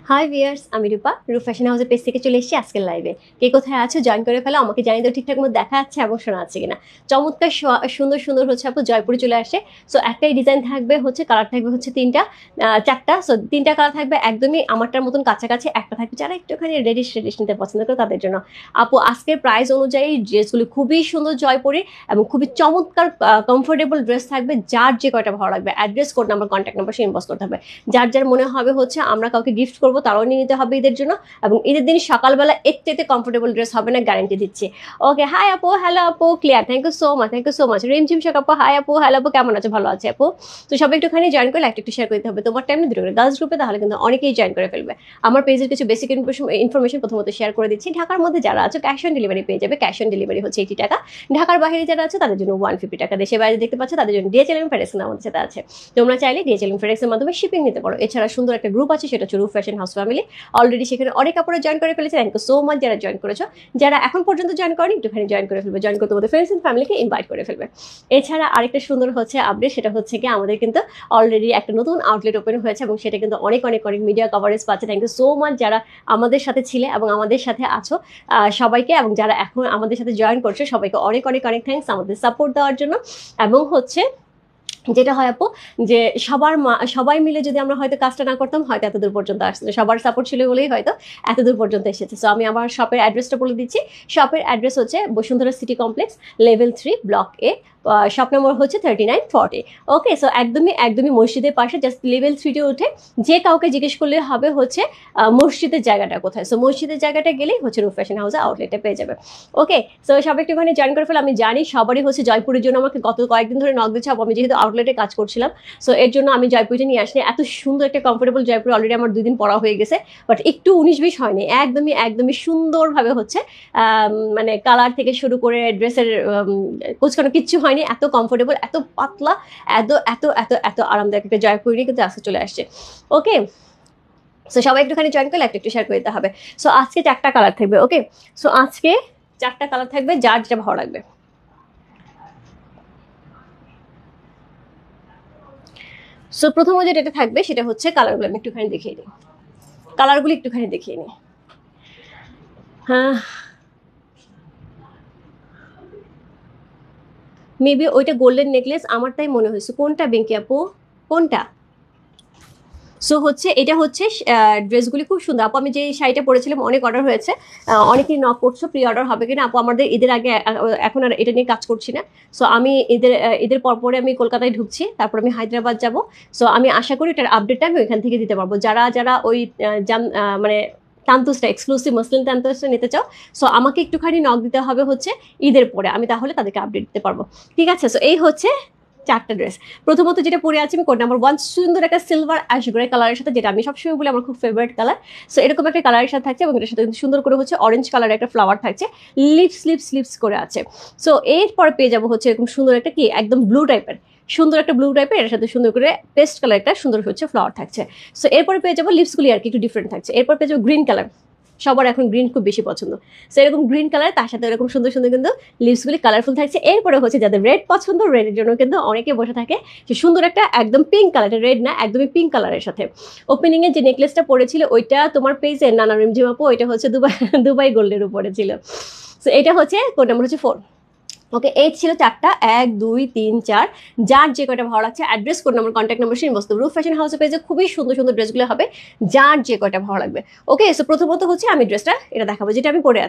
High viewers, আমি রূপা fashion হাউসের page থেকে চলে এসেছি আজকের লাইভে। কে কোথায় আছো জয়েন করে ফেলো, আমাকে জানিয়ে দাও ঠিকঠাক মতো দেখা যাচ্ছে এবং শোনা যাচ্ছে কিনা। চমৎকার সুন্দর সুন্দর হচ্ছে আপু জয়পুরে চলে আসে। সো একটাই ডিজাইন থাকবে হচ্ছে, কালার থাকবে হচ্ছে চারটা। সো তিনটা কালার থাকবে একদমই আমারটার মতন কাছাকাছি, একটা থাকবে যারা একটুখানি রেডিশ নিতে পছন্দ করে তাদের জন্য। আপু আজকের প্রাইস অনুযায়ী ড্রেসগুলি খুবই সুন্দর জয়পুরে এবং খুবই চমৎকার কমফোর্টেবল ড্রেস থাকবে। যার যে কয়টা ভালো লাগবে address, code number, contact number সে ইনবক্স করতে হবে। যার যার মনে হবে হচ্ছে আমরা কাউকে গিফট করবো তারাও নিয়ে নিতে হবে ঈদের জন্য, এবং ঈদের দিন সকালবেলা এর চাইতে কমফোর্টেবল ড্রেস হবে না, গ্যারান্টি দিচ্ছি। ওকে, হাই আপু, হ্যালো আপু, clear, thank you so much. Rimjhim Sheikh আপু, হাই আপু, হ্যালো আপু, কেমন আছে? ভালো আছে আপু। তো সবাই একটুখানি জয়েন করে একটু শেয়ার করতে হবে তোমার টাইম দুটো করে গার্লস গ্রুপে, তাহলে কিন্তু অনেকেই জয়েন করে ফেলবে। আমার পেজের কিছু বেসিক ইনফরমেশন প্রথমত শেয়ার করে দিচ্ছি। ঢাকার মধ্যে যারা আছে ক্যাশ অন ডেলিভারি পেয়ে যাবে। ক্যাশ অন ডেলিভারি হচ্ছে 80 টাকা। ঢাকার বাইরে যারা আছে তাদের জন্য 150 টাকা। দেশের বাইরে দেখতে পাচ্ছ তাদের জন্য ডিএচএল এবং ফেডেক্স আমাদের সাথে আছে। তোমরা চাইলে ডিএচএল এবং ফেডেক্সের মাধ্যমে শিপিং নিতে পারো। এছাড়া সুন্দর একটা গ্রুপ আছে, সেটা হচ্ছে রূপ ফ্যাশন হাউস ফ্যামিলি। অলরেডি সেখানে অনেক কাপড়ে জয়েন করে ফেলেছে। থ্যাংক ইউ সো মাচ যারা জয়েন করেছো। যারা এখন পর্যন্ত জয়েন করেনি একটুখানি জয়েন করে ফেলবে, জয়েন করে তোমাদের ফ্রেন্ডস এন্ড ফ্যামিলিকে ইনভাইট করে ফেলবে। এছাড়া আরেকটা সুন্দর হচ্ছে আপডেট, সেটা হচ্ছে কি আমাদের কিন্তু অলরেডি একটা নতুন আউটলেট ওপেন হয়েছে এবং সেটা কিন্তু অনেক অনেক অনেক মিডিয়া কভারেজ পাচ্ছে। থ্যাংক ইউ সো মাচ যারা আমাদের সাথে ছিলে এবং আমাদের সাথে আছো সবাইকে, এবং যারা এখন আমাদের সাথে জয়েন করছো সবাইকে অনেক অনেক অনেক থ্যাংকস আমাদের সাপোর্ট দেওয়ার জন্য। এবং হচ্ছে যেটা হয় আপু, যে সবাই মিলে যদি আমরা হয়তো কাজটা না করতাম হয়তো এতদূর পর্যন্ত আসতো, সবার সাপোর্ট ছিল বলেই হয়তো এতদূর পর্যন্ত এসেছে। সো আমি আমার শপের অ্যাড্রেসটা বলে দিচ্ছি। শপের অ্যাড্রেস হচ্ছে Bashundhara city complex, level 3, block এ। শপ নম্বর হচ্ছে 3940। ওকে, সো একদমই মসজিদের পাশে, জাস্ট লেভেল 3-তে উঠে যে কাউকে জিজ্ঞেস করলে হবে হচ্ছে মসজিদের জায়গাটা কোথায়। সো মসজিদের জায়গাটা গেলেই হচ্ছে রূপ ফ্যাশন হাউসে আউটলেটে পেয়ে যাবে। ওকে, সো সবাই একটুখানি জয়েন করে ফেলে। আমি জানি সবারই হচ্ছে জয়পুরের জন্য আমাকে গত কয়েকদিন ধরে নক দিচ্ছে। আমি যেহেতু আউটলেটে কাজ করছিলাম, সো এর জন্য আমি জয়পুরে নিয়ে আসিনি। এত সুন্দর একটা কমফোর্টেবল জয়পুর অলরেডি আমার 2 দিন পরা হয়ে গেছে, বাট একটু 19-20 হয়নি। একদমই সুন্দরভাবে হচ্ছে মানে কালার থেকে শুরু করে ড্রেসের কোচকানো কিচ্ছু হয়নি। এত কমফোর্টেবল, এত পাতলা, এত এত এত এত আরামদায়ক একটা জয়পুরি কিন্তু আজকে চলে আসছে। ওকে, সো সবাই একটুখানি জয়েন করলে একটু শেয়ার করে দিতে হবে। সো আজকে 4টা কালার থাকবে। ওকে, সো আজকে 4টা কালার থাকবে, যার যেটা ভালো লাগবে। সো প্রথমে যেটা থাকবে সেটা হচ্ছে কালারগুলো আমি একটুখানি দেখিয়ে নিই। কালারগুলো একটুখানি দেখিয়ে নিই। হ্যাঁ, মেবি ওইটা গোল্ডেন নেকলেস, আমার তাই মনে হয়েছে। কোনটা বেঙ্কি আপু, কোনটা? সো হচ্ছে এটা হচ্ছে ড্রেসগুলি খুব সুন্দর আপু। আমি যে শাড়িটা পরেছিলাম অনেক অর্ডার হয়েছে, অনেকেই নক করছো প্রি অর্ডার হবে কিনা আপু। আমাদের ঈদের আগে এখন আর এটা নিয়ে কাজ করছি না। সো আমি ঈদের পরে আমি কলকাতায় ঢুকছি, তারপর আমি হায়দ্রাবাদ যাব। সো আমি আশা করি এটার আপডেটটা আমি ওইখান থেকে দিতে পারবো। যারা যারা ওই মানে তান্তুসটা, এক্সক্লুসিভ মসলিন তান্তুসটা নিতে চাও, সো আমাকে একটুখানি নক দিতে হবে হচ্ছে ঈদের পরে, আমি তাহলে তাদেরকে আপডেট দিতে পারবো। ঠিক আছে, সো এই হচ্ছে 4টা ড্রেস। প্রথমত যেটা পরে আছি আমি কোড নাম্বার 1, সুন্দর একটা সিলভার অ্যাশ গ্রে কালারের সাথে, যেটা আমি সবসময় বলি আমার খুব ফেভারিট কালার। সো এরকম একটা কালারের সাথে থাকছে এবং এটার সাথে সুন্দর করে হচ্ছে অরেঞ্জ কালারের একটা ফ্লাওয়ার থাকছে, লিপস করে আছে। সো এরপরে পেয়ে যাবো হচ্ছে এরকম সুন্দর একটা কি একদম ব্লু টাইপের, সুন্দর একটা ব্লু টাইপের, এর সাথে সুন্দর করে পেস্ট কালার একটা সুন্দর হচ্ছে ফ্লাওয়ার থাকছে। সো এরপরে পেয়ে যাবো লিপসগুলি আর কি একটু ডিফারেন্ট থাকছে। এরপর পেয়ে যাবো গ্রিন কালার, সবার এখন গ্রিন খুব বেশি পছন্দ। সো এরকম গ্রিন কালার, তার সাথে এরকম সুন্দর সুন্দর কিন্তু লিপসগুলি কালারফুল থাকছে। এরপরে হচ্ছে যাদের রেড পছন্দ, রেডের জন্য কিন্তু অনেকে বসে থাকে যে সুন্দর একটা একদম পিঙ্ক কালার, রেড না একদমই পিঙ্ক কালারের সাথে। ওপেনিং এ যে নেকলেসটা পড়েছিল ওইটা তোমার পেজে নানা রিমঝিম আপু, ওইটা হচ্ছে দুবাই গোল্ডের উপরে ছিল। সো এটা হচ্ছে কোড নাম্বার হচ্ছে 4। ওকে, এই ছিল 4টা, 1 2 3 4। যার যে কয়টা ভালো লাগছে address, code number, contact number সেই বস্তু রূপ ফ্যাশন হাউসে পেজে খুবই সুন্দর সুন্দর ড্রেসগুলো হবে, যার যে কয়টা ভালো লাগবে। ওকে, সো প্রথমত হচ্ছে আমি ড্রেসটা এটা দেখাবো যেটা আমি পরে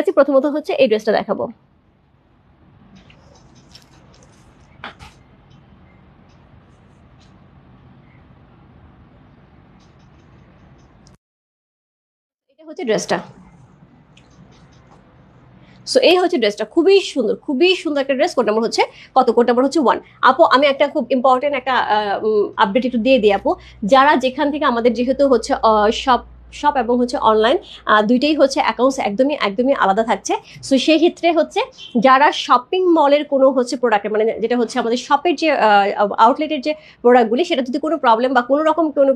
আছি। প্রথমত হচ্ছে এই ড্রেসটা দেখাবো। এটা হচ্ছে ড্রেসটা। সো এই হচ্ছে ড্রেসটা, খুবই সুন্দর একটা ড্রেস। কোড নাম্বার হচ্ছে কত? কোড নাম্বার হচ্ছে 1। আপু আমি একটা খুব ইম্পর্টেন্ট একটা আপডেট একটু দিয়ে দিই আপু। যারা যেখান থেকে আমাদের যেহেতু হচ্ছে সব শপ এবং হচ্ছে অনলাইন দুইটাই হচ্ছে অ্যাকাউন্টস একদমই একদমই আলাদা থাকছে। সো সেই ক্ষেত্রে হচ্ছে যারা শপিং মলের কোনো হচ্ছে প্রোডাক্ট মানে যেটা হচ্ছে আমাদের শপের যে আউটলেটের যে প্রোডাক্টগুলি, সেটা যদি কোনো প্রবলেম বা কোনো রকম কোনো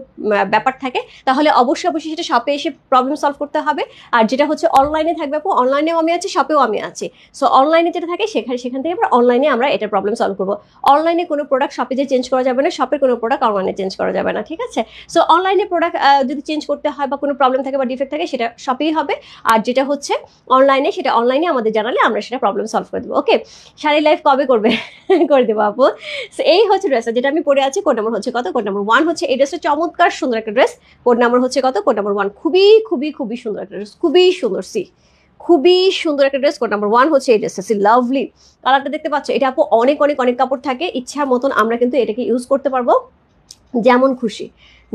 ব্যাপার থাকে তাহলে অবশ্যই অবশ্যই সেটা শপে এসে প্রবলেম সলভ করতে হবে। আর যেটা হচ্ছে অনলাইনে থাকবে আপু, অনলাইনেও আমি আছি, শপেও আমি আছি। সো অনলাইনে যেটা থাকে সেখান থেকে আমরা অনলাইনে আমরা এটার প্রবলেম সলভ করবো। অনলাইনে কোনো প্রোডাক্ট শপে যে চেঞ্জ করা যাবে না, শপের কোনো প্রোডাক্ট অনলাইনে চেঞ্জ করা যাবে না, ঠিক আছে? সো অনলাইনে প্রোডাক্ট যদি চেঞ্জ করতে হয় বা কোনো প্রবলেম থাকে বা ডিফেক্ট থাকে সেটা শপেই হবে। আর যেটা হচ্ছে অনলাইনে সেটা অনলাইনে আমাদের জানালে আমরা সেটা প্রবলেম সলভ করে দেবো। ওকে, শাড়ি লাইফ কবে করবে? করে দেবো আপু। সো এই হচ্ছে ড্রেসটা যেটা আমি পরে আছি। কোড নাম্বার হচ্ছে কত? কোড নাম্বার 1 হচ্ছে এই ড্রেসটা চমৎকার সুন্দর একটা ড্রেস। কোড নাম্বার হচ্ছে কত? Code number 1। খুবই খুবই খুবই সুন্দর একটা ড্রেস, খুবই সুন্দর। সি খুবই সুন্দর একটা ড্রেস। কোড নাম্বার 1 হচ্ছে এই ড্রেসটা। সি লাভলি কালারটা দেখতে পাচ্ছ? এটা আপু অনেক অনেক অনেক কাপড় থাকে, ইচ্ছা মতন আমরা কিন্তু এটাকে ইউজ করতে পারবো যেমন খুশি,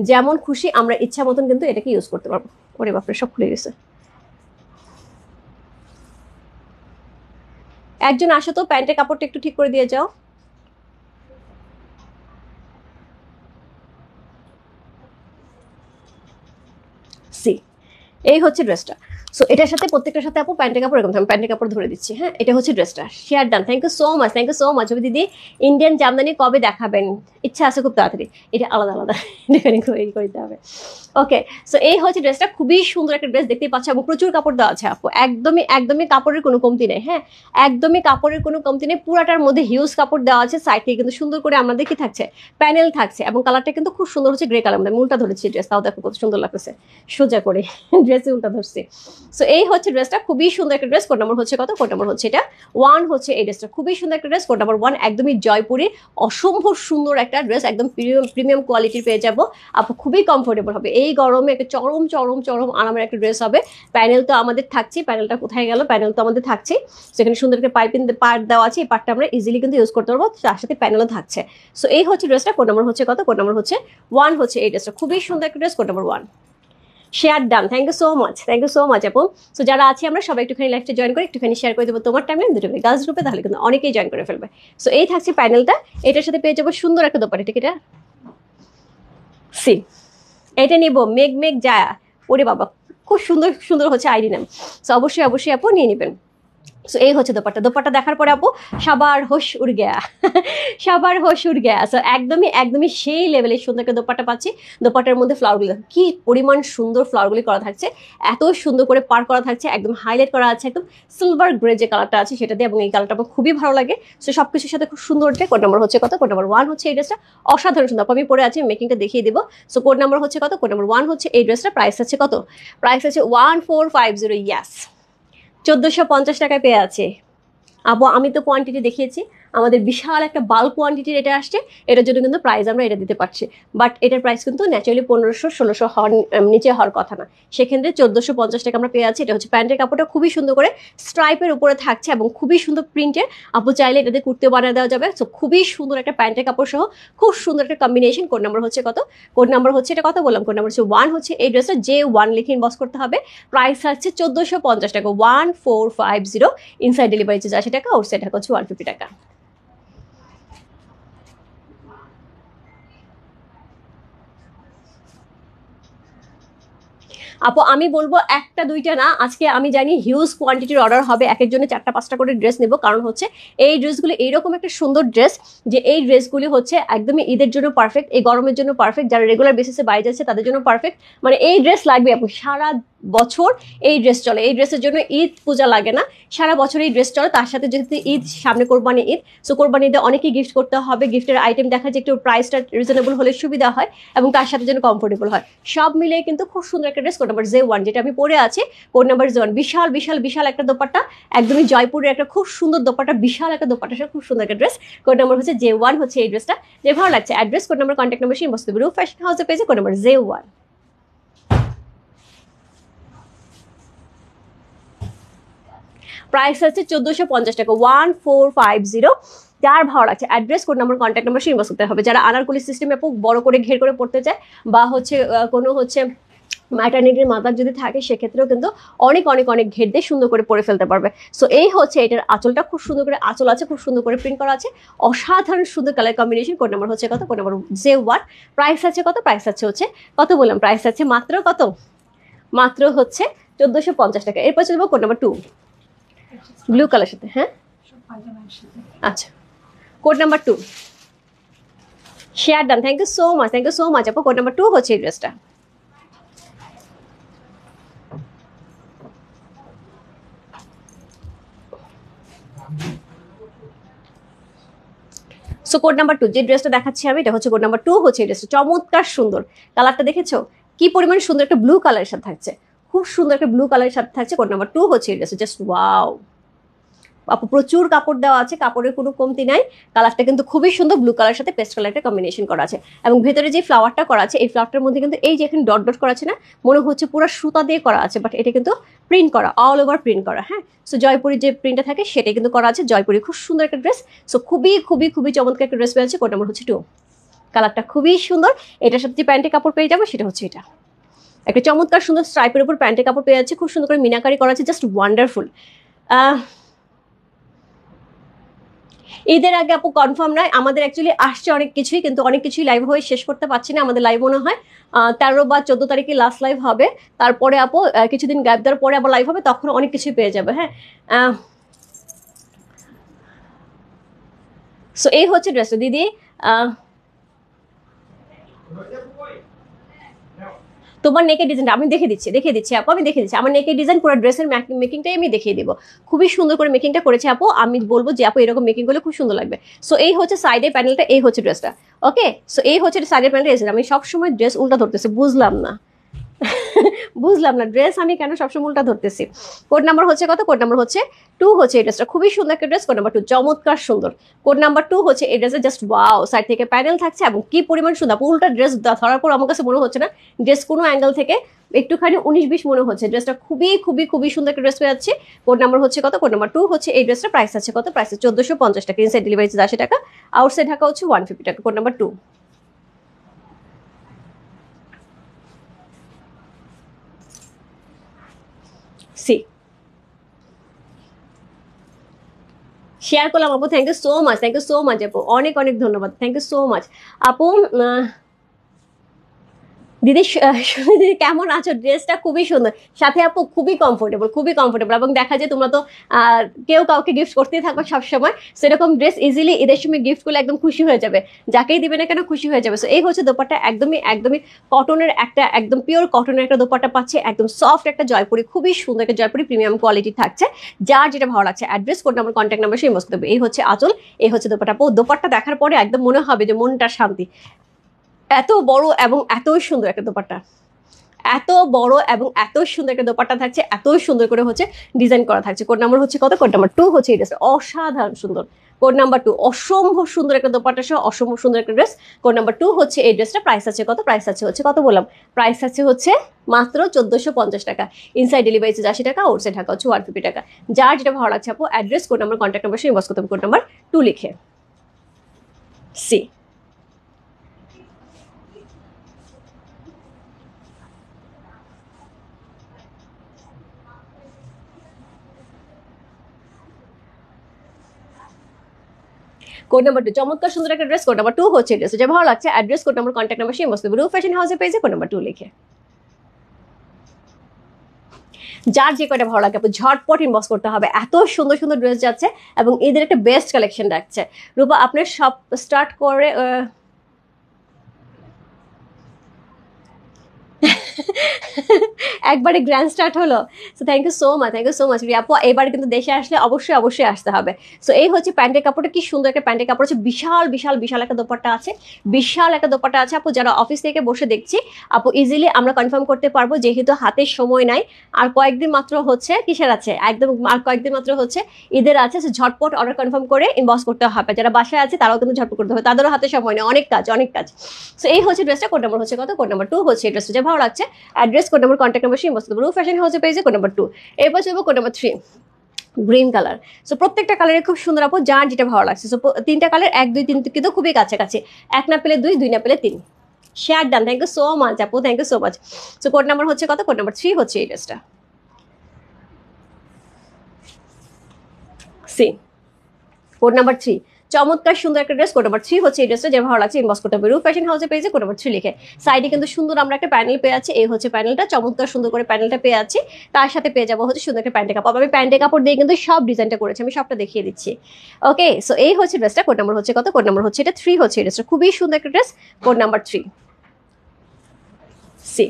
যেমন খুশি আমরা ইচ্ছা মতন কিন্তু এটাকে ইউজ করতে পারবো। ওরে বাপরে, সব খুলে গেছে। একজন আসো তো, প্যান্টের কাপড়টা একটু ঠিক করে দিয়ে যাও। সি এই হচ্ছে ড্রেসটা। সো এটার সাথে প্রত্যেকটার সাথে আপু প্যান্টের কাপড় এরকম, আমি প্যান্টের কাপড় ধরে দিচ্ছি। হ্যাঁ, এটা হচ্ছে ড্রেসটা। Share done, thank you so much, thank you so much. দিদি ইন্ডিয়ান জামদানি কবে দেখাবেন? ইচ্ছা আছে খুব তাড়াতাড়ি, এটা আলাদা আলাদা করতে হবে। ওকে, সো এই হচ্ছে ড্রেসটা, খুবই সুন্দর একটা ড্রেস দেখতেই পাচ্ছ এবং প্রচুর কাপড় দেওয়া আছে আপু, একদমই একদমই কাপড়ের কোনো কমতি নেই। হ্যাঁ, একদমই কাপড়ের কোনো কমতি নেই, পুরাটার মধ্যে হিউজ কাপড় দেওয়া আছে। সাইড থেকে কিন্তু সুন্দর করে আমাদের কি থাকছে, প্যানেল থাকছে এবং কালারটা কিন্তু খুব সুন্দর হচ্ছে গ্রে কালার মধ্যে। উল্টা ধরেছি ড্রেস, তাও দেখো কত সুন্দর লাগতেছে, সোজা করে ড্রেসে উল্টা ধরছে। সো এই হচ্ছে ড্রেসটা, খুবই সুন্দর একটা ড্রেস। কোড নাম্বার হচ্ছে কত? কোড নাম্বার হচ্ছে এটা 1 হচ্ছে এই ড্রেসটা, খুবই সুন্দর একটা ড্রেস। কোড নাম্বার 1 একদমই জয়পুরি, অসম্ভব সুন্দর একটা ড্রেস, একদম প্রিমিয়াম কোয়ালিটির পেয়ে যাবো আপু, খুবই কমফোর্টেবল হবে এই গরমে, একটা চরম চরম চরম আরামের একটা ড্রেস হবে। প্যানেল তো আমাদের থাকছে, প্যানেলটা কোথায় গেল? প্যানেল তো আমাদের থাকছে, সেখানে সুন্দর একটা পাইপিং পার্ট দেওয়া আছে, এই পার্টটা আমরা ইজিলি কিন্তু ইউজ করতে পারবো, তার সাথে প্যানেলও থাকছে। সো এই হচ্ছে ড্রেসটা। কোড নাম্বার হচ্ছে কত? কোড নাম্বার হচ্ছে 1 হচ্ছে এই ড্রেসটা, খুবই সুন্দর একটা ড্রেস। Code number 1 share done, thank you so much, thank you so much আপু। সো যারা আছে আমরা সবাই একটুখানি লাইভটা জয়েন করে একটুখানি শেয়ার করে দেবো তোমার টাইমে দুটো গার্লস গ্রুপে, তাহলে কিন্তু অনেকেই জয়েন করে ফেলবে। সো এই থাকছে প্যানেলটা, এটার সাথে পেয়ে যাবো সুন্দর একটা দোপাট্টা, ঠিক এটা। সি এটা নিব মেঘ মেঘ যায়, ওরে বাবা খুব সুন্দর সুন্দর হচ্ছে আইডি নাম। সো অবশ্যই অবশ্যই আপু নিয়ে নেবেন। সো এই হচ্ছে দোপাট্টা, দোপাট্টা দেখার পরে আপু সবার হোশ উড় গেয়া, সবার হোশ উড় গেয়া। সো একদমই একদমই সেই লেভেলের সুন্দর একটা দোপাট্টা পাচ্ছি। দোপাট্টার মধ্যে ফ্লাওয়ারগুলো কি পরিমাণ সুন্দর, ফ্লাওয়ারগুলি করা থাকছে, এত সুন্দর করে পার করা থাকছে, একদম হাইলাইট করা আছে, একদম সিলভার গ্রে যে কালারটা আছে সেটা দিয়ে, এবং এই কালারটা আমার খুবই ভালো লাগে। সো সবকিছুর সাথে খুব সুন্দর। কোড নাম্বার হচ্ছে কত? কোড নাম্বার 1 হচ্ছে এই ড্রেসটা, অসাধারণ সুন্দর। আমি পরে আছি, মেকিংটা দেখিয়ে দিব। সো কোড নাম্বার হচ্ছে কত? কোড নাম্বার 1 হচ্ছে এই ড্রেসটা। প্রাইস আছে কত? প্রাইস আছে 1450। ইয়াস, 1450 টাকায় পেয়ে আছে আপু। আমি তো কোয়ান্টিটি দেখিয়েছি, আমাদের বিশাল একটা বাল্ক কোয়ান্টিটির এটা আসছে, এটার জন্য কিন্তু প্রাইস আমরা এটা দিতে পারছি। বাট এটার প্রাইস কিন্তু ন্যাচারালি 1500-1600 হওয়ার নিচে হওয়ার কথা না, সেক্ষেত্রে 1450 টাকা আমরা পেয়ে আছি। এটা হচ্ছে প্যান্টের কাপড়টা খুবই সুন্দর করে স্ট্রাইপের উপরে থাকছে এবং খুবই সুন্দর প্রিন্টের। আপু চাইলে এটাতে কুর্তে বানিয়ে দেওয়া যাবে। সো খুবই সুন্দর একটা প্যান্টের কাপড় সহ খুব সুন্দর একটা কম্বিনেশন। কোড নাম্বার হচ্ছে কত? কোড নাম্বার হচ্ছে এটা কত বললাম? কোড নাম্বার হচ্ছে 1 হচ্ছে এই ড্রেসটা, J1 লিখে ইনবক্স করতে হবে। প্রাইস হচ্ছে 1450 টাকা, 1450। ইনসাইড ডেলিভারি চার্জ 80 টাকা, আউটসাইড হচ্ছে 150 টাকা। আপু আমি বলবো একটা দুইটা না, আজকে আমি জানি হিউজ কোয়ান্টিটির অর্ডার হবে, এক একজনে 4টা 5টা করে ড্রেস নেবো। কারণ হচ্ছে এই ড্রেসগুলি এইরকম একটা সুন্দর ড্রেস যে এই ড্রেসগুলি হচ্ছে একদমই ঈদের জন্য পারফেক্ট, এই গরমের জন্য পারফেক্ট, যারা রেগুলার বেসিসে বাইরে যাচ্ছে তাদের জন্য পারফেক্ট। মানে এই ড্রেস লাগবে আপু, সারা বছর এই ড্রেস চলে, এই ড্রেসের জন্য ঈদ পূজা লাগে না, সারা বছর এই ড্রেস চলে। তার সাথে যেহেতু ঈদ সামনে, কোরবানি ঈদ, সো কোরবানি ঈদে অনেকেই গিফট করতে হবে, গিফটের আইটেম দেখা যায় একটু প্রাইসটা রিজনেবল হলে সুবিধা হয় এবং তার সাথে যেন কমফোর্টেবল হয়, সব মিলিয়ে কিন্তু খুব সুন্দর একটা ড্রেস। কোড নাম্বার J1 যেটা আমি পরে আছি, কোড নাম্বার J1, বিশাল বিশাল বিশাল একটা দোপাট্টা, একদমই জয়পুরের একটা খুব সুন্দর দোপাট্টা, বিশাল একটা দোপাট্টা, খুব সুন্দর একটা ড্রেস। কোড নাম্বার হচ্ছে J1 হচ্ছে এই ড্রেসটা, যে ভালো লাগছে। Address, code number, contact number, সেই বস্তু রূপ ফ্যাশন হাউসে পেয়েছে। Code number J1। প্রাইস হচ্ছে 1450 টাকা, 1450। যার ভালো লাগছে address, code number, contact number সেই ইনবক্স করতে হবে। যারা আনারকলি সিস্টেমে বড় করে ঘের করে পড়তে চায় বা হচ্ছে কোনো হচ্ছে ম্যাটার্নিটির মাদার যদি থাকে, সেক্ষেত্রেও কিন্তু অনেক অনেক অনেক ঘের দিয়ে সুন্দর করে পরে ফেলতে পারবে। সো এই হচ্ছে এটার আঁচলটা, খুব সুন্দর করে আঁচল আছে, খুব সুন্দর করে প্রিন্ট করা আছে, অসাধারণ সুন্দর কালার কম্বিনেশন। কোড নাম্বার হচ্ছে কত? Code number J1। প্রাইস আছে কত? প্রাইস আছে হচ্ছে কত বললাম? প্রাইস আছে মাত্র কত? মাত্র হচ্ছে 1450 টাকা। এরপর চলবো কোড নাম্বার 2, ব্লু কালার সাথে। হ্যাঁ আচ্ছা, code number 2 share done, thank you so much, thank you so much আপু। কোড নাম্বার 2 হচ্ছে এই ড্রেসটা। সো কোড নাম্বার 2 যে ড্রেসটা দেখাচ্ছি আমি, এটা হচ্ছে কোড নাম্বার 2 হচ্ছে এই ড্রেসটা। চমৎকার সুন্দর কালারটা, দেখেছো কি পরিমাণ সুন্দর, একটা ব্লু কালারের সাথে থাকছে, খুব সুন্দর একটা ব্লু কালারের সাথে থাকছে। কোড নাম্বার 2 হচ্ছে এই ড্রেসটা, জাস্ট ওয়াও আপু, প্রচুর কাপড় দেওয়া আছে, কাপড়ের কোনো কমতি নাই। কালারটা কিন্তু খুবই সুন্দর, ব্লু কালার সাথে পেস্ট কালারটা কম্বিনেশন করা আছে, এবং ভেতরে যে ফ্লাওয়ারটা করা আছে, এই ফ্লাওয়ারটার মধ্যে কিন্তু এই যে এখানে ডট ডট করা আছে না, মনে হচ্ছে পুরো সুতা দিয়ে করা আছে, বাট এটা কিন্তু প্রিন্ট করা, অল ওভার প্রিন্ট করা। হ্যাঁ, সো জয়পুরি যে প্রিন্টটা থাকে সেটাই কিন্তু করা আছে। জয়পুরি খুব সুন্দর একটা ড্রেস, সো খুবই খুবই খুবই চমৎকার একটা ড্রেস পেয়েছে। কোড নাম্বার হচ্ছে 2, কালারটা খুবই সুন্দর। এটার সাথে যে প্যান্টের কাপড় পেয়ে যাবো সেটা হচ্ছে এটা, একটা চমৎকার সুন্দর স্ট্রাইপের উপর প্যান্টের কাপড় পেয়ে যাচ্ছে, খুব সুন্দর করে মিনাকারি করা আছে, জাস্ট ওয়ান্ডারফুল। ঈদের আগে আপু কনফার্ম নয়, আমাদের অ্যাকচুয়ালি আসছে অনেক কিছুই, কিন্তু অনেক কিছুই লাইভ হয়ে শেষ করতে পারছি না। আমাদের লাইভ মনে হয় 13 বা 14 তারিখে লাস্ট লাইভ হবে, তারপরে আপু কিছুদিন গ্যাপ দেওয়ার পরে আবার লাইভ হবে, তখন অনেক কিছুই পেয়ে যাবে। হ্যাঁ, সো এই হচ্ছে ড্রেসটা দিদি। তোমার নেকের ডিজাইনটা আমি দেখে দিচ্ছি আপু, আমি দেখে দিচ্ছি আমার নেকের ডিজাইন, পুরো ড্রেসের মেকিংটাই আমি দেখিয়ে দিব। খুবই সুন্দর করে মেকিংটা করেছে আপু, আমি বলবো যে আপু এরকম মেকিং করলে খুব সুন্দর লাগবে। সো এই হচ্ছে সাইডের প্যানেলটা, এই হচ্ছে ড্রেসটা। ওকে, সো এই হচ্ছে সাইডের প্যানেলটা। আমি সবসময় ড্রেস উল্টা ধরতেছি, বুঝলাম না বুঝলাম না ড্রেস আমি কেন সবসময় উল্টা ধরতেছি। কোড নাম্বার হচ্ছে কত? কোড নাম্বার হচ্ছে 2 হচ্ছে এই ড্রেসটা, খুবই সুন্দর একটা ড্রেস। কোড নাম্বার 2 চমৎকার সুন্দর। কোড নাম্বার 2 হচ্ছে এই ড্রেসে, জাস্ট ওয়াও, সাইড থেকে প্যানেল থাকছে এবং কি পরিমাণ সুন্দর। উল্টা ড্রেস ধরার পর আমার কাছে মনে হচ্ছে না ড্রেস কোনো অ্যাঙ্গেল থেকে একটুখানি 19-20 মনে হচ্ছে। ড্রেসটা খুবই খুবই খুবই সুন্দর একটা ড্রেস পেয়ে যাচ্ছে। কোড নাম্বার হচ্ছে কত? কোড নাম্বার 2 হচ্ছে এই ড্রেসটা। প্রাইস আছে কত? প্রাইস 1450 টাকা, ইনসাইড ডেলিভারি 80 টাকা, আউটসাইড ঢাকা হচ্ছে 150 টাকা। কোড নাম্বার 2 সি শেয়ার করলাম আপু, thank you so much, thank you so much আপু, অনেক অনেক ধন্যবাদ, থ্যাংক ইউ সো মাচ আপু। দিদি দিদি কেমন আছো? ড্রেসটা খুবই সুন্দর, সাথে আপু খুবই কমফোর্টেবল, খুবই কমফোর্টেবল, এবং দেখা যায় তোমরা তো কেউ কাউকে গিফট করতেই থাকবে সবসময়, সেরকম ড্রেস ইজিলি ঈদের সময় গিফট করলে একদম খুশি হয়ে যাবে, যাকেই দিবে না কেন খুশি হয়ে যাবে। সো এই হচ্ছে দোপাট্টা, একদমই একদমই কটনের একটা, একদম পিওর কটনের একটা দোপাট্টা পাচ্ছে, একদম সফট একটা জয়পুরি, খুবই সুন্দর একটা জয়পুরি, প্রিমিয়াম কোয়ালিটি থাকছে। যার যেটা ভালো লাগছে, address, code number, contact number সেই মস্ত দেবে। এই হচ্ছে আঁচল, এই হচ্ছে দোপাট্টা। আপু দোপাট্টা দেখার পরে একদম মনে হবে যে মনটা শান্তি, এত বড় এবং এতই সুন্দর একটা দোপাট্টা, এত বড় এবং এত সুন্দর একটা দোপাট্টা থাকছে, এত সুন্দর করে হচ্ছে ডিজাইন করা থাকছে। কোড নাম্বার হচ্ছে কত? কোড নাম্বার 2 হচ্ছে এই ড্রেস, অসাধারণ সুন্দর। কোড নাম্বার 2 অসম্ভব সুন্দর একটা দোপাট্টা সহ অসম্ভব সুন্দর একটা ড্রেস। কোড নাম্বার 2 হচ্ছে এই ড্রেসটা। প্রাইস আছে কত? প্রাইস আছে হচ্ছে কত বললাম, প্রাইস আছে হচ্ছে মাত্র 1450 টাকা, ইনসাইড ডেলিভারি 80 টাকা, আউটসাইড ঢাকা হচ্ছে 150 টাকা। যার যেটা ভালো লাগছে আপু, address, code number, contact number সেই বস করতে হবে, কোড নাম্বার 2 লিখে। সি কোড নাম্বার 2 চমৎকার সুন্দর একটা ড্রেস। কোড নাম্বার 2 হচ্ছে ড্রেস, যে ভালো লাগছে address, code number, contact number সেই মস্ত রূপ ফ্যাশন হাউসে পেয়েছে, কোড নাম্বার 2 লিখে। যার যে কয়টা ভালো লাগে আপু ঝটপট ইনবক্স করতে হবে, এত সুন্দর সুন্দর ড্রেস যাচ্ছে এবং এদের একটা বেস্ট কালেকশন রাখছে। রূপা আপনার সব স্টার্ট করে একবারে গ্র্যান্ড স্টার্ট হলো। So thank you so much, thank you so much আপু। এবার কিন্তু দেশে আসলে অবশ্যই অবশ্যই আসতে হবে। সো এই হচ্ছে প্যান্টের কাপড়টা, কি সুন্দর একটা প্যান্টের কাপড় আছে, বিশাল বিশাল বিশাল একটা দোপাট্টা আছে, বিশাল একটা দোপাট্টা আছে আপু। যারা অফিস থেকে বসে দেখছি আপু, ইজিলি আমরা কনফার্ম করতে পারবো, যেহেতু হাতে সময় নাই, আর কয়েকদিন মাত্র হচ্ছে কিসের আছে, একদম আর কয়েকদিন মাত্র হচ্ছে ঈদের আছে। সো ঝটপট অর্ডার কনফার্ম করে ইনবক্স করতে হবে। যারা বাসায় আছে তারাও কিন্তু ঝটপট করতে হবে, তাদেরও হাতে সময় নেই, অনেক কাজ অনেক কাজ। সো এই হচ্ছে ড্রেসটা। কোড নাম্বার হচ্ছে কত? কোড নাম্বার 2 হচ্ছে এই ড্রেসটা, যে ভালো লাগছে address, code number, contact number সেই মস্ত রূপ ফ্যাশন হাউসে পেয়েছে, কোড নাম্বার 2। এরপর চলবো code number 3, green colour. So প্রত্যেকটা কালারে খুব সুন্দর আপু, যার যেটা ভালো লাগছে। সো তিনটা কালার 1 2 3 কিন্তু খুবই কাছাকাছি, 1 না পেলে 2, 2 না পেলে 3। Share done, thank you so much আপু, thank you so much. So code number হচ্ছে কত? কোড নাম্বার 3 হচ্ছে এই ড্রেসটা। সি কোড নাম্বার 3 চমৎকার সুন্দর একটা ড্রেস, কোড নাম্বার 3 হচ্ছে এই ড্রেসটা। যে ভালো লাগছে ইনবক্স করতে হবে রূপ ফ্যাশন হাউসে পেজে, কোড নাম্বার 3 লিখে। সাইডে কিন্তু সুন্দর আমরা একটা প্যানেল পেয়ে আছি, এই হচ্ছে প্যানেলটা, চমৎকার সুন্দর করে প্যানেলটা পেয়ে আছি। তার সাথে পেয়ে যাবো হচ্ছে সুন্দর একটা প্যান্টের কাপড়। আমি প্যান্টের কাপড় দিয়ে কিন্তু সব ডিজাইনটা করেছি, আমি সবটা দেখিয়ে দিচ্ছি। ওকে, সো এই হচ্ছে ড্রেসটা, কোড নাম্বার হচ্ছে কত, কোড নাম্বার হচ্ছে এটা 3 হচ্ছে এই ড্রেসটা। খুবই সুন্দর একটা ড্রেস, কোড নাম্বার 3। সি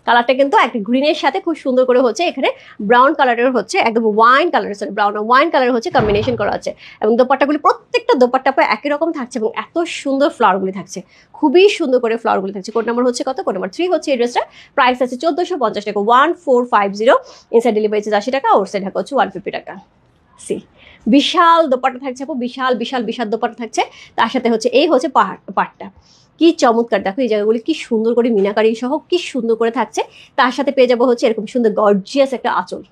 কালারটা কিন্তু একটা গ্রিনের সাথে খুব সুন্দর করে হচ্ছে এখানে ব্রাউন কালারের হচ্ছে একদম ওয়াইন কালারের, সরি ব্রাউন ওয়াইন কালার হচ্ছে কম্বিনেশন করা আছে। এবং দোপাট্টাগুলি প্রত্যেকটা দোপাট্টা পায় একই রকম থাকছে এবং এত সুন্দর ফ্লাওয়ারগুলি থাকছে, খুবই সুন্দর করে ফ্লাওয়ারগুলি থাকছে। কোড নাম্বার হচ্ছে কত, কোড নাম্বার 3 হচ্ছে এই ড্রেসটা। প্রাইস আছে 1450 টাকা, 1450। ইনসাইড ডেলিভারি চার্জ 80 টাকা, আউটসাইড ঢাকা হচ্ছে 150 টাকা। সি বিশাল দোপাট্টা থাকছে আপু, বিশাল বিশাল বিশাল দোপাট্টা থাকছে। তার সাথে হচ্ছে এই হচ্ছে পাটটা, কি চমৎকার, দেখো এই জায়গাগুলি কি সুন্দর করে মিনাকারি সহ কি সুন্দর করে থাকছে। তার সাথে পেয়ে যাবো হচ্ছে এরকম সুন্দর গর্জিয়াস একটা আঁচল,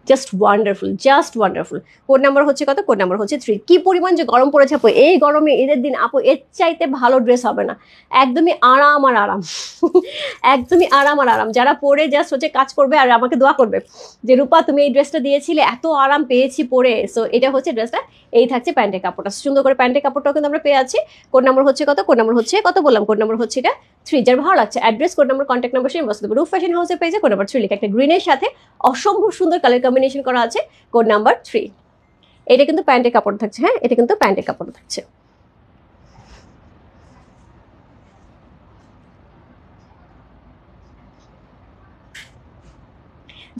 just wonderful, just wonderful. Code number হচ্ছে কত, কোড নাম্বার হচ্ছে 3। কি পরিমাণ যে গরম পড়েছে আপু, এই গরমে ঈদের দিন আপু এর চাইতে ভালো ড্রেস হবে না। একদমই আরাম আর আরাম একদমই আরাম আর আরাম। যারা পরে জাস্ট হচ্ছে কাজ করবে আর আমাকে দোয়া করবে যে রূপা তুমি এই ড্রেসটা দিয়েছিলে, এত আরাম পেয়েছি পরে। সো এটা হচ্ছে ড্রেসটা, এই থাকছে প্যান্টের কাপড়টা, সুন্দর করে প্যান্টের কাপড়টাও কিন্তু আমরা পেয়ে আছি। কোড নাম্বার হচ্ছে কত, কোড নাম্বার হচ্ছে কত বললাম, কোড নাম্বার হচ্ছে এটা 3। যার ভালো লাগছে address, code number, contact number সেই বসতে রূপ ফ্যাশন হাউসে পেয়েছে, কোড নাম্বার 3 লিখে। একটা গ্রিনের সাথে অসম্ভব সুন্দর কালার কম্বিনেশন করা আছে, কোড নাম্বার 3। এটা কিন্তু প্যান্টের কাপড় থাকছে, হ্যাঁ এটা কিন্তু প্যান্টের কাপড় থাকছে।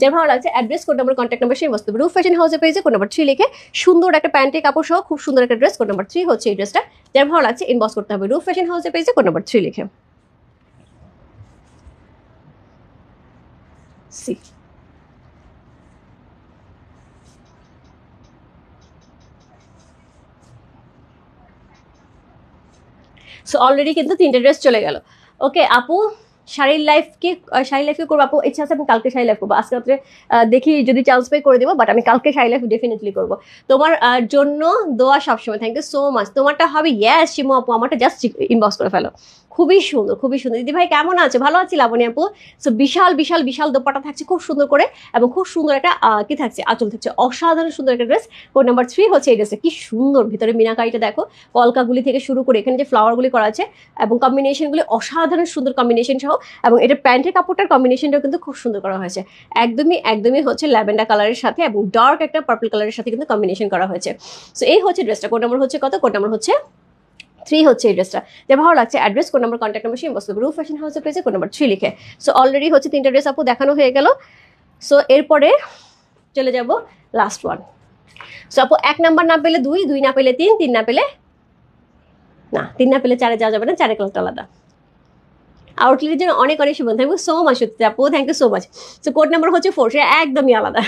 যার ভালো লাগছে address, code number, contact number সেই বস্তু রূপ ফ্যাশন হাউসে পেয়েছে, কোড নাম্বার 3 লিখে। সুন্দর একটা প্যান্টের কাপড় সহ খুব সুন্দর একটা ড্রেস, কোড নাম্বার 3 হচ্ছে এই ড্রেসটা। যার ভালো লাগছে ইনবক্স করতে হবে রূপ ফ্যাশন হাউসে পেয়েছে, কোড নাম্বার 3 লিখে। সি সো অলরেডি কিন্তু 3টে ড্রেস চলে গেল। ওকে আপু, শাড়ির লাইফকে করবো আপু, ইচ্ছা আছে আমি কালকে শাড়ি লাইফ করবো। আজকে রাত্রে দেখি যদি চান্স পাই করে দেবো, বাট আমি কালকে শাড়ি লাইফ ডেফিনেটলি করবো। তোমার জন্য দোয়া সবসময়, থ্যাংক ইউ সো মাচ। তোমারটা হবে ইয়েস শিমু আপু, আমারটা জাস্ট ইনবক্স করে ফেলো। খুবই সুন্দর, খুবই সুন্দর। দিদি ভাই কেমন আছে, ভালো আছি লাবণী আপু। সো বিশাল বিশাল বিশাল দোপাটা থাকছে খুব সুন্দর করে, এবং খুব সুন্দর একটা কি থাকছে, আঁচল থাকছে, অসাধারণ সুন্দর একটা ড্রেস। কোড নাম্বার 3 হচ্ছে এই ড্রেসটা। কি সুন্দর ভিতরে মিনাকারিটা দেখো, কলকাগুলি থেকে শুরু করে এখানে যে ফ্লাওয়ারগুলি করা আছে এবং কম্বিনেশনগুলি অসাধারণ সুন্দর কম্বিনেশন সহ। এবং এটা প্যান্টের কাপড়টার কম্বিনেশনটাও কিন্তু খুব সুন্দর করা হয়েছে, একদমই একদমই হচ্ছে ল্যাভেন্ডার কালারের সাথে এবং ডার্ক একটা পার্পল কালারের সাথে কিন্তু কম্বিনেশন করা হয়েছে। সো এই হচ্ছে ড্রেসটা। কোড নাম্বার হচ্ছে কত, কোড নাম্বার হচ্ছে 3 হচ্ছে এই ড্রেসটা। যে ভালো লাগছে address, code number, contact number সেই বস্তু রূপ ফ্যাশন হাউসে পেয়েছে, কোড নাম্বার 3 লিখে। সো অলরেডি হচ্ছে 3টে ড্রেস আপু দেখানো হয়ে গেল। সো এরপরে চলে যাব লাস্ট ওয়ান। সো আপু 1 নাম্বার না পেলে 2, 2 না পেলে 3, 3 না পেলে না, 3 না পেলে 4-এ যাওয়া যাবে না, 4-এর ক্লাসটা আলাদা। আউটলেটের জন্য অনেক অনেক শুভেচ্ছা, থ্যাংক ইউ সো মাচ সত্যি আপু, thank you so much. So code number হচ্ছে 4, সেটা একদমই আলাদা।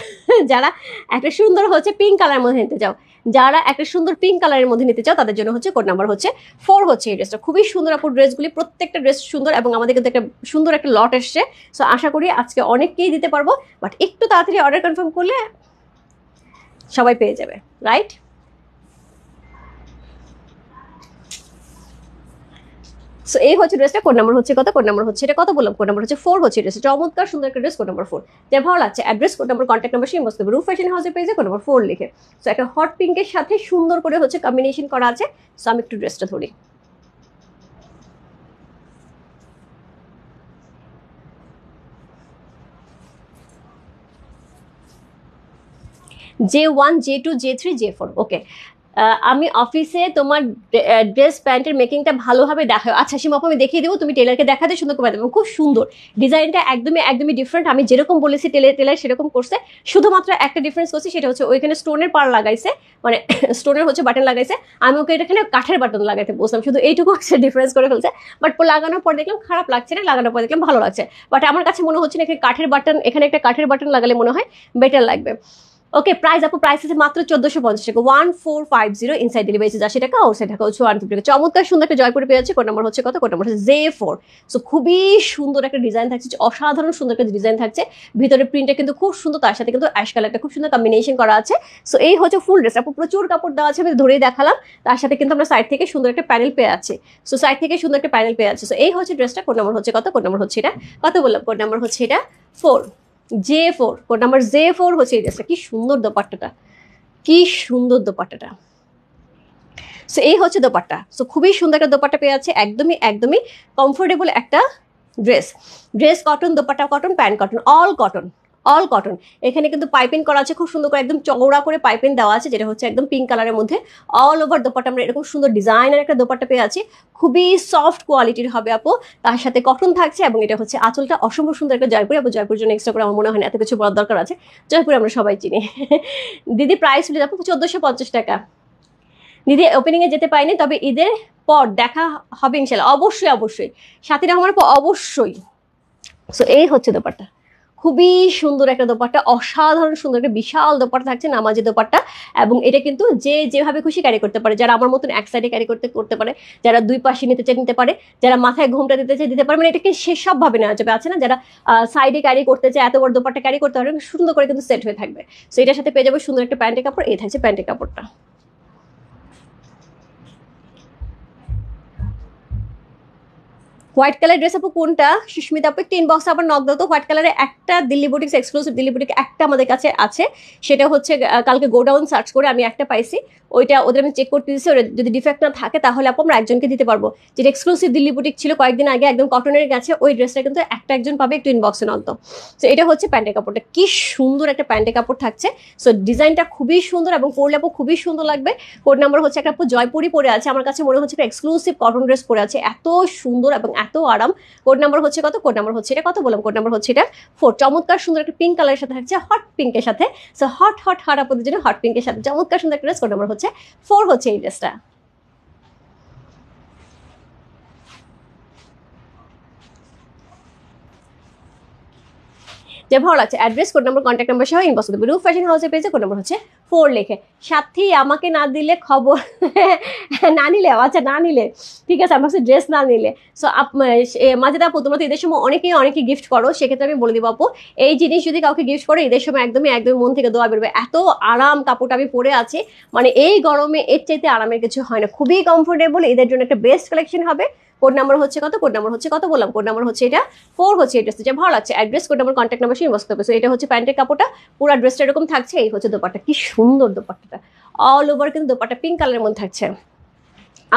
যারা একটা সুন্দর হচ্ছে পিঙ্ক কালারের মধ্যে নিতে চাও, যারা একটা সুন্দর পিঙ্ক কালারের মধ্যে নিতে চাও তাদের জন্য হচ্ছে কোড নাম্বার হচ্ছে 4 হচ্ছে এই ড্রেসটা। খুবই সুন্দর আপু ড্রেসগুলি, প্রত্যেকটা ড্রেস সুন্দর এবং আমাদের কিন্তু একটা সুন্দর একটা লট এসছে। সো আশা করি আজকে অনেককেই দিতে পারবো, বাট একটু তাড়াতাড়ি অর্ডার কনফার্ম করলে সবাই পেয়ে যাবে, রাইট? সো এই হচ্ছে ড্রেসটা। কোড নাম্বার হচ্ছে কত, কোড নাম্বার হচ্ছে এটা কত বললাম, কোড নাম্বার হচ্ছে 4 হচ্ছে ড্রেস। চমৎকার সুন্দর একটা ড্রেস, কোড নাম্বার 4। যা ভালো লাগছে address, code number, contact number সেই বস্তু রূপ ফ্যাশন হাউসে পেয়েছে, কোড নাম্বার 4 লিখে। সো একটা হট পিঙ্কের সাথে সুন্দর করে হচ্ছে কম্বিনেশন করা আছে। সো আমি একটু ড্রেসটা ধরি। J1, J2, J3, J4। ওকে, আমি অফিসে তোমার ড্রেস প্যান্টের মেকিংটা ভালোভাবে দেখাও। আচ্ছা সীমা আপু আমি দেখিয়ে দেবো, তুমি টেলারকে দেখাতে সুন্দর করে দেবো। খুব সুন্দর ডিজাইনটা, একদমই একদমই ডিফারেন্ট। আমি যেরকম বলেছি টেলার সেরকম করছে, শুধুমাত্র একটা ডিফারেন্স করছি, সেটা হচ্ছে ওইখানে স্টোনের পার লাগাইছে, মানে স্টোনের হচ্ছে বাটন লাগাইছে। আমি ওকে এখানে কাঠের বাটন লাগাইতে বলছিলাম, শুধু এইটুকু হচ্ছে ডিফারেন্স করে ফেলছে। বাট লাগানোর পর দেখলাম খারাপ লাগছে না, লাগানোর পর দেখলাম ভালো লাগছে। বাট আমার কাছে মনে হচ্ছে না এখানে কাঠের বাটন, এখানে একটা কাঠের বাটন লাগালে মনে হয় বেটার লাগবে। ওকে, প্রাইস আপু প্রাইস আছে মাত্র 1450 টাকা, 1450। ইনসাইড ডেলিভারি চার্জ 80 টাকা, আউটসাইড ঢাকা হচ্ছে 150 টাকা। চমৎকার সুন্দর একটা জয়পুরে পেয়ে যাচ্ছে। কোড নাম্বার হচ্ছে কত, কোড নাম্বার হচ্ছে J4। সো খুবই সুন্দর একটা ডিজাইন থাকছে, অসাধারণ সুন্দর একটা ডিজাইন থাকছে। ভিতরে প্রিন্টটা কিন্তু খুব সুন্দর, তার সাথে কিন্তু অ্যাশ কালারটা খুব সুন্দর কম্বিনেশন করা আছে। সো এই হচ্ছে ফুল ড্রেস আপু, প্রচুর কাপড় দেওয়া আছে, আমি ধরেই দেখালাম। তার সাথে কিন্তু আমরা সাইড থেকে সুন্দর একটা প্যানেল পেয়ে আছি। সো সাইড থেকে সুন্দর একটা প্যানেল পেয়ে আছে। সো এই হচ্ছে ড্রেসটা। কোড নাম্বার হচ্ছে কত, কোড নাম্বার হচ্ছে এটা কত বললাম, কোড নাম্বার হচ্ছে এটা 4, J4। কোড নাম্বার J4 হচ্ছে এই ড্রেসটা। কি সুন্দর দোপাট্টাটা, কি সুন্দর দোপাট্টাটা। সো এই হচ্ছে দোপাট্টা। সো খুবই সুন্দর একটা দোপাট্টা পেয়ে যাচ্ছে, একদমই একদমই কমফোর্টেবল একটা dress. Dress cotton, dupatta cotton, pant cotton, all cotton, all cotton. এখানে কিন্তু পাইপিং করা আছে খুব সুন্দর করে, একদম চওড়া করে পাইপিং দেওয়া আছে, যেটা হচ্ছে একদম পিঙ্ক কালারের মধ্যে অল ওভার দোপাট্টা। আমরা এরকম সুন্দর ডিজাইনের একটা দোপাট্টা পেয়ে আছি, খুবই সফট কোয়ালিটির হবে আপু। তার সাথে কটন থাকছে এবং এটা হচ্ছে আঁচলটা অসম্ভব সুন্দর একটা জয়পুরি। আপু জয়পুর জন্য এক্সট্রা করে আমার মনে হয় না এত কিছু বলার দরকার আছে, জয়পুর আমরা সবাই চিনি। দিদি প্রাইস হলে আপু 1450 টাকা। দিদি ওপেনিংয়ে যেতে পারিনি, তবে ঈদের পর দেখা হবে ইনশাল্লাহ, অবশ্যই অবশ্যই সাথী রহমানের পর অবশ্যই। সো এই হচ্ছে দোপাট্টা, খুবই সুন্দর একটা দোপাট্টা, অসাধারণ সুন্দর একটা বিশাল দোপাট্টা থাকছে, নামাজি দোপাট্টা। এবং এটা কিন্তু যে যেভাবে খুশি ক্যারি করতে পারে, যারা আমার মতন এক সাইডে ক্যারি করতে পারে, যারা দুই পাশে নিতে চায় নিতে পারে, যারা মাথায় ঘোমটা দিতে চায় দিতে পারে, মানে এটাকে সেসব ভাবে নেওয়া যাবে। আছে না যারা সাইডে ক্যারি করতে চায়, এত বড় দোপাট্টা ক্যারি করতে পারে, সুন্দর করে কিন্তু সেট হয়ে থাকবে। সো এটার সাথে পেয়ে যাবে সুন্দর একটা প্যান্টের কাপড়, এই থাকছে প্যান্টের কাপড়টা। হোয়াইট কালার ড্রেস আপু কোনটা? সুস্মিতা আপু একটু ইনবক্সে আবার নক দাও তো। হোয়াইট কালারের একটা Delhi boutiques exclusive Delhi boutique একটা আমাদের কাছে আছে, সেটা হচ্ছে কালকে গোডাউন সার্চ করে আমি একটা পাইছি, ওইটা ওদের আমি চেক করতে দিচ্ছি। ওরা যদি ডিফেক্ট না থাকে তাহলে আপু আমরা একজনকে দিতে পারবো। যেটা এক্সক্লুসিভ দিল্লি বুটিক ছিল কয়েকদিন আগে, একদম কটনের গেছে, ওই ড্রেসটা কিন্তু একজন পাবে, একটু ইনবক্সে নক দাও। সো এটা হচ্ছে প্যান্টের কাপড়টা, কি সুন্দর একটা প্যান্টের কাপড় থাকছে। সো ডিজাইনটা খুবই সুন্দর এবং পরলে আপু খুবই সুন্দর লাগবে। কোড নাম্বার হচ্ছে একটা আপু জয়পুরি পরে আছে, আমার কাছে মনে হচ্ছে এক্সক্লুসিভ কটন ড্রেস পরে আছে, এত সুন্দর এবং এত আরাম। কোড নাম্বার হচ্ছে কত? কোড নাম্বার হচ্ছে এটা, কত বললাম? কোড নাম্বার হচ্ছে এটা 4। চমৎকার সুন্দর একটা পিঙ্ক কালারের সাথে থাকছে, হট পিঙ্কের সাথে। সো হট হট হট আপনাদের জন্য হট পিঙ্কের সাথে চমৎকার সুন্দর একটা ড্রেস। কোড নাম্বার হচ্ছে 4 হচ্ছে এই ড্রেসটা। যে ভালো লাগছে address, code number, contact number সহ ইনবক্স করতে হবে। রূপ ফ্যাশন হাউসের পেজে কোড নাম্বার হচ্ছে 4 লেখে। সাথী আমাকে না দিলে খবর, না নিলে, আচ্ছা না নিলে ঠিক আছে, আমার কাছে ড্রেস না নিলে। সো মাঝে আপু তোমরা তো ঈদের সময় অনেকে গিফট করো, সেক্ষেত্রে আমি বলে দিব আপু, এই জিনিস যদি কাউকে গিফট করো ঈদের সময় একদমই একদমই মন থেকে দোয়া বেরোবে। এত আরাম কাপড়টা আমি পরে আছি, মানে এই গরমে এর চাইতে আরামের কিছু হয় না, খুবই কমফোর্টেবল। ঈদের জন্য একটা বেস্ট কালেকশন হবে। কোড নাম্বার হচ্ছে কত? কোড নাম্বার হচ্ছে কত বললাম? কোড নাম্বার হচ্ছে এটা 4 হচ্ছে এই ড্রেসটা। যে ভালো লাগছে address, code number, contact number inbox করতে হবে। এটা হচ্ছে প্যান্টের কাপড়টা, পুরো ড্রেসটা এরকম থাকছে। এই হচ্ছে দোপাট্টা, কি সুন্দর দোপাট্টাটা, অল ওভার কিন্তু দোপাট্টা পিঙ্ক কালারের মধ্যে থাকছে।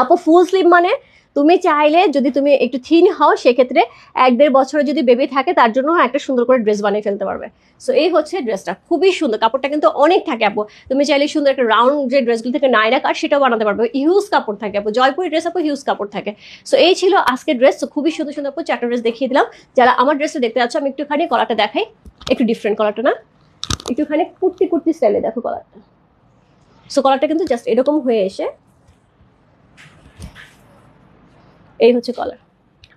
আপু ফুল স্লিভ মানে তুমি চাইলে যদি তুমি একটু থিন হও, সেক্ষেত্রে 1-1.5 বছরের যদি বেবি থাকে তার জন্য একটা সুন্দর করে ড্রেস বানিয়ে ফেলতে পারবে। সো এই হচ্ছে ড্রেসটা, খুবই সুন্দর, কাপড়টা কিন্তু অনেক থাকে আপু। তুমি চাইলে সুন্দর একটা রাউন্ড যে ড্রেসগুলো থেকে নাইরা কাট সেটাও বানাতে পারবে, হিউজ কাপড় থাকে আপু। জয়পুরি ড্রেস আপু হিউজ কাপড় থাকে। সো এই ছিল আজকের ড্রেস। খুবই সুন্দর সুন্দর আপু 4টা ড্রেস দেখিয়ে দিলাম। যারা আমার ড্রেসটা দেখতে যাচ্ছ, আমি একটুখানি কলারটা দেখাই, একটু ডিফারেন্ট কলারটা না, একটুখানি কুর্তি কুর্তি স্টাইলে দেখো কলারটা। সো কলারটা কিন্তু জাস্ট এরকম হয়ে এসে এই হচ্ছে কলার।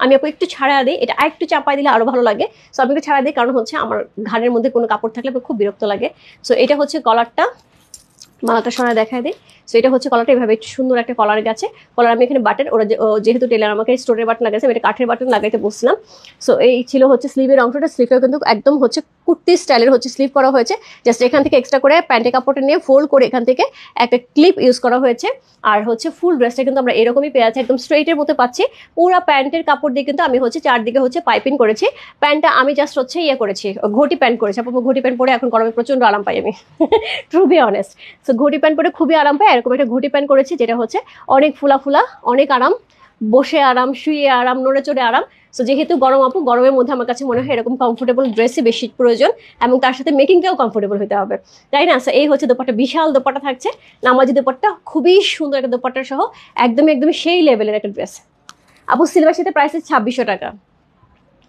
আমি আপু একটু ছাড়া দিই, এটা একটু চাপাই দিলে আরো ভালো লাগে। সো আমি একটু ছাড়া দিই, কারণ হচ্ছে আমার ঘাড়ের মধ্যে কোনো কাপড় থাকলে খুব বিরক্ত লাগে। সো এটা হচ্ছে কলারটা, মালাটা সরাই দেখায় দিই। সো এটা হচ্ছে কলারটা, এভাবে একটু সুন্দর একটা কলার গেছে। কলার আমি এখানে বাটন, ওরা যেহেতু টেলার আমাকে স্টোরের বাটন লাগাইছে, আমি এটা কাঠের বাটন লাগাইতে বসছিলাম। সো এই ছিল হচ্ছে স্লিভের অংশটা। স্লিভেও কিন্তু একদম হচ্ছে কুর্তি স্টাইলের হচ্ছে স্লিভ করা হয়েছে। জাস্ট এখান থেকে এক্সট্রা করে প্যান্টের কাপড়টা নিয়ে ফোল্ড করে এখান থেকে একটা ক্লিপ ইউজ করা হয়েছে। আর হচ্ছে ফুল ড্রেসটা কিন্তু আমরা এরকমই পেয়ে আছি, একদম স্ট্রেইটের মতো পাচ্ছি। পুরো প্যান্টের কাপড় দিয়ে কিন্তু আমি হচ্ছে চারদিকে হচ্ছে পাইপিং করেছি। প্যান্টটা আমি জাস্ট হচ্ছে ইয়ে করেছি, ঘটি প্যান্ট করেছি। আপনার ঘটি প্যান্ট পরে এখন গরমে প্রচন্ড আরাম পাই আমি, ট্রু বি অনেস্ট। সো ঘটি প্যান্ট পরে খুবই আরাম পাই। এরকম একটা ঘটি প্যান্ট করেছি, যেটা হচ্ছে অনেক ফুলা ফুলা, অনেক আরাম, বসে আরাম, শুয়ে আরাম, নড়ে চড়ে আরাম। সো যেহেতু গরম আপু, গরমের মধ্যে আমার কাছে মনে হয় এরকম কমফোর্টেবল ড্রেসই বেশি প্রয়োজন, এবং তার সাথে মেকিংটাও কমফোর্টেবল হতে হবে, তাই না? সো এই হচ্ছে দোপাট্টা, বিশাল দোপাট্টা থাকছে, নামাজি দোপাট্টা, খুবই সুন্দর একটা দোপাট্টা সহ একদমই একদমই সেই লেভেলের একটা ড্রেস। আপু সিলভার সাথে প্রাইস 2600 টাকা।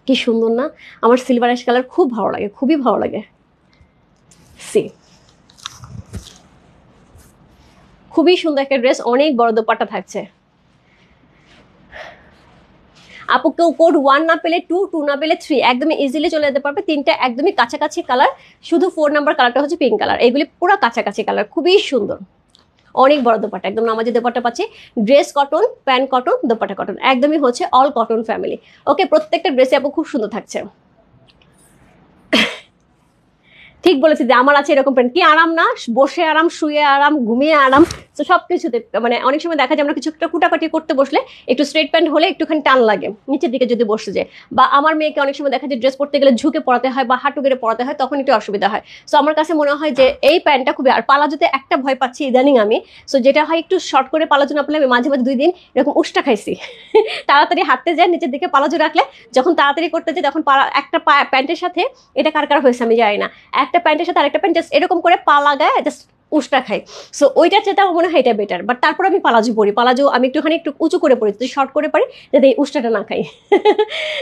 কি সুন্দর না? আমার সিলভার অ্যাশ কালার খুব ভালো লাগে, খুবই ভালো লাগে। সি খুবই সুন্দর একটা ড্রেস, অনেক বড় দোপাট্টা থাকছে। আপু কেউ কোড 1 না পেলে 2, 2 না পেলে 3 একদমই ইজিলি চলে যেতে পারবে। 3টা একদমই কাছাকাছি কালার, শুধু 4 নাম্বার কালারটা হচ্ছে পিঙ্ক কালার। এগুলি পুরো কাছাকাছি কালার, খুবই সুন্দর, অনেক বড় দোপাট্টা, একদম নামাজি দোপাট্টা পাচ্ছি। Dress cotton, pant cotton, dupatta cotton, একদমই হচ্ছে অল কটন ফ্যামিলি। ওকে, প্রত্যেকটা ড্রেসে আপু খুব সুন্দর থাকছে। ঠিক বলেছি যে আমার আছে এরকম প্যান্ট, কি আরাম না, বসে আরাম, শুয়ে আরাম, ঘুমিয়ে আরাম। তো সবকিছুতে মানে অনেক সময় দেখা যায় আমরা কিছু একটা কুটাকাটি করতে বসলে একটু স্ট্রেট প্যান্ট হলে একটুখানি টান লাগে নিচের দিকে যদি বসে যায়, বা আমার মেয়েকে অনেক সময় দেখা যায় ড্রেস পরতে গেলে ঝুঁকে পরাতে হয় বা হাঁটু গেড়ে পরাতে হয়, তখন একটু অসুবিধা হয়। সো আমার কাছে মনে হয় যে এই প্যান্টটা খুবই, আর পালাজোতে একটা ভয় পাচ্ছি ইদানিং আমি, সো যেটা হয় একটু শর্ট করে পালাজো না পেলে আমি মাঝে মাঝে 2 দিন এরকম উষ্টা খাইছি। তাড়াতাড়ি হাঁটতে যায় নিচের দিকে পালাজো রাখলে, যখন তাড়াতাড়ি করতে যায় তখন একটা প্যান্টের সাথে, এটা কার কার হয়েছে আমি জানি না, একটা প্যান্টের সাথে আরেকটা প্যান্ট জাস্ট এরকম করে পা লাগায় জাস্ট উষ্টা খাই। সো ওইটার চেয়ে আমার মনে হয় এটা বেটার, বাট তারপর আমি পালাজো পরি, পালাজো আমি একটুখানি একটু উঁচু করে পড়ি, যদি শর্ট করে পারি যাতে এই উষ্টাটা না খাই।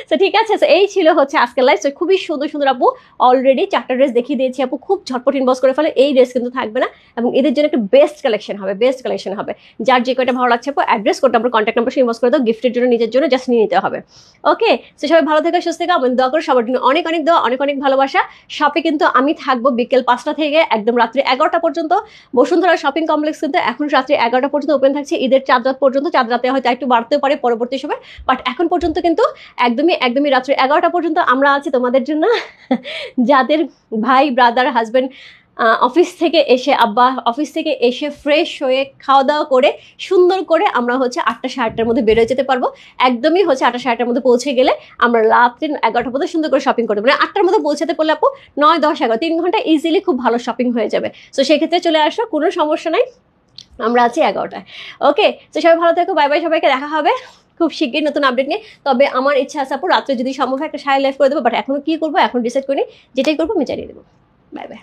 তো ঠিক আছে, তো এই ছিল হচ্ছে আজকের লাইফ। খুবই সুন্দর সুন্দর আপু অলরেডি 4টা ড্রেস দেখিয়ে দিয়েছি আপু, খুব ঝটপট ইনবক্স করে ফেলে, এই ড্রেস কিন্তু থাকবে না, এবং এদের জন্য একটা বেস্ট কালেকশন হবে, বেস্ট কালেকশন হবে। যার যে কয়টা ভালো লাগছে আপু অ্যাড্রেস করতে আপনার কন্ট্যাক্ট নাম্বার ইনবক্স করে দাও, গিফটের জন্য নিজের জন্য জাস্ট নিয়ে নিতে হবে। ওকে, তো সবাই ভালো থেকে সুস্থ থেকে, আমি দোয়া করে সবার জন্য অনেক অনেক দোয়া, অনেক অনেক ভালোবাসা। শপে কিন্তু আমি থাকবো বিকেল 5টা থেকে একদম রাত্রি 11টা পর্যন্ত। বসুন্ধরা শপিং কমপ্লেক্স কিন্তু এখন রাত্রি 11টা পর্যন্ত ওপেন থাকছে, ঈদের চাঁদ রাত পর্যন্ত, চাঁদ রাতে হয়তো একটু বাড়তে পারে পরবর্তী সময়, বাট এখন পর্যন্ত কিন্তু একদমই একদমই রাত্রি 11টা পর্যন্ত আমরা আছি তোমাদের জন্য। যাদের ভাই ব্রাদার হাজবেন্ড অফিস থেকে এসে, আব্বা অফিস থেকে এসে ফ্রেশ হয়ে খাওয়া দাওয়া করে সুন্দর করে আমরা হচ্ছে 8টা 8:30টার মধ্যে বেরোয় যেতে পারবো, একদমই হচ্ছে 8টা 8:30টার মধ্যে পৌঁছে গেলে আমরা রাত্রি 11টা পর্যন্ত সুন্দর করে শপিং করতে পারি। 8টার মধ্যে পৌঁছাতে পারলে আপু 9, 10, 11, 3 ঘন্টা ইজিলি খুব ভালো শপিং হয়ে যাবে। তো সেক্ষেত্রে চলে আসো, কোনো সমস্যা নাই, আমরা আছি 11টায়। ওকে, তো সবাই ভালো থাকো, বাই বাই, সবাইকে দেখা হবে খুব শিগগির নতুন আপডেট নিয়ে। তবে আমার ইচ্ছা আছে আপু রাত্রে যদি সম্ভব হয় একটা শাড়ি লাইভ করে দেবো, বাট এখনো কি করবো এখন ডিসাইড করি, যেটাই করবো আমি জানিয়ে দেবো। Bye bye.